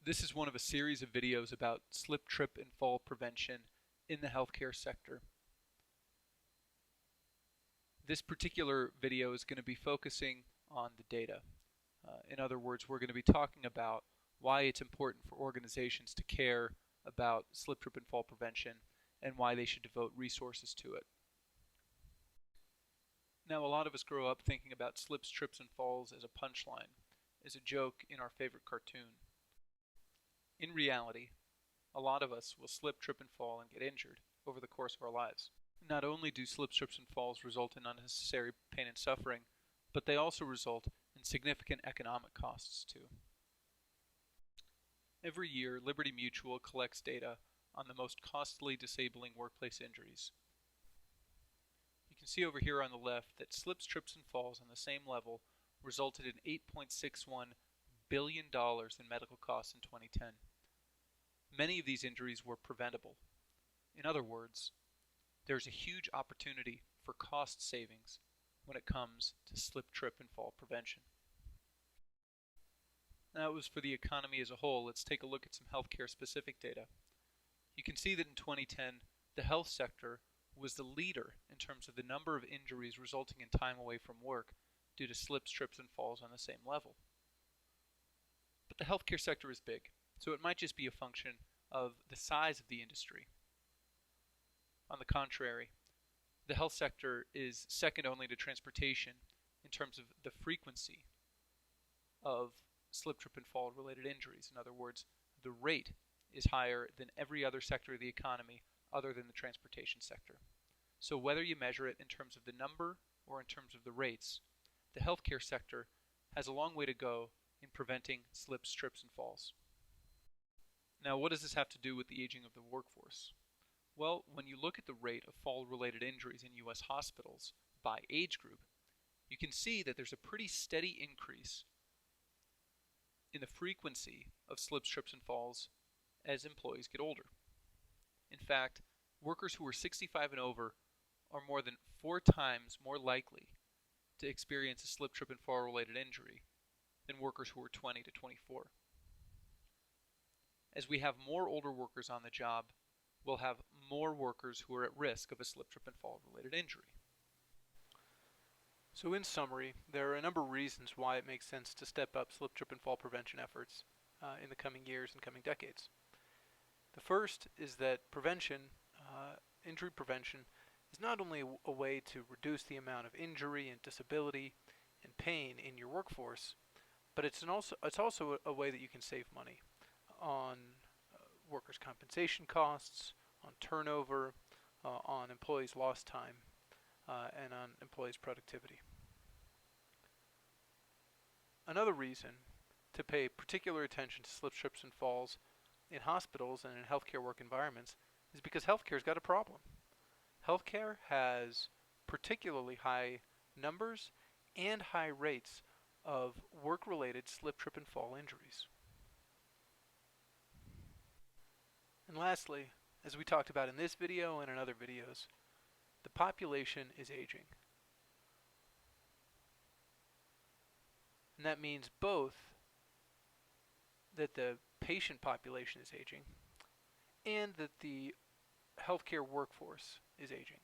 This is one of a series of videos about slip, trip, and fall prevention in the healthcare sector. This particular video is going to be focusing on the data. In other words, we're going to be talking about why it's important for organizations to care about slip, trip, and fall prevention and why they should devote resources to it. Now, a lot of us grow up thinking about slips, trips, and falls as a punchline, as a joke in our favorite cartoon. In reality, a lot of us will slip, trip, and fall and get injured over the course of our lives. Not only do slips, trips, and falls result in unnecessary pain and suffering, but they also result in significant economic costs too. Every year, Liberty Mutual collects data on the most costly disabling workplace injuries. You can see over here on the left that slips, trips, and falls on the same level resulted in $8.61 billion in medical costs in 2010. Many of these injuries were preventable. In other words, there's a huge opportunity for cost savings when it comes to slip, trip, and fall prevention. That was for the economy as a whole. Let's take a look at some healthcare specific data. You can see that in 2010, the health sector was the leader in terms of the number of injuries resulting in time away from work due to slips, trips, and falls on the same level. But the healthcare sector is big, so it might just be a function of the size of the industry. On the contrary, the health sector is second only to transportation in terms of the frequency of slip, trip, and fall related injuries. In other words, the rate is higher than every other sector of the economy other than the transportation sector. So whether you measure it in terms of the number or in terms of the rates, the healthcare sector has a long way to go in preventing slips, trips, and falls. Now, what does this have to do with the aging of the workforce? Well, when you look at the rate of fall-related injuries in U.S. hospitals by age group, you can see that there's a pretty steady increase in the frequency of slips, trips, and falls as employees get older. In fact, workers who are 65 and over are more than 4 times more likely to experience a slip, trip, and fall-related injury than workers who are 20 to 24. As we have more older workers on the job, we'll have more workers who are at risk of a slip, trip, and fall related injury. So in summary, there are a number of reasons why it makes sense to step up slip, trip, and fall prevention efforts in the coming years and coming decades. The first is that prevention, injury prevention, is not only a way to reduce the amount of injury and disability and pain in your workforce, but it's also a way that you can save money on workers' compensation costs, on turnover, on employees' lost time, and on employees' productivity. Another reason to pay particular attention to slips, trips, and falls in hospitals and in healthcare work environments is because healthcare's got a problem. Healthcare has particularly high numbers and high rates of work-related slip, trip, and fall injuries. And lastly, as we talked about in this video and in other videos, the population is aging. And that means both that the patient population is aging and that the healthcare workforce is aging.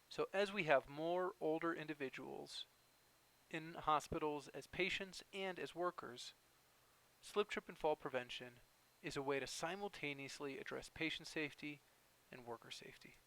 So as we have more older individuals in hospitals as patients and as workers, slip, trip, and fall prevention is a way to simultaneously address patient safety and worker safety.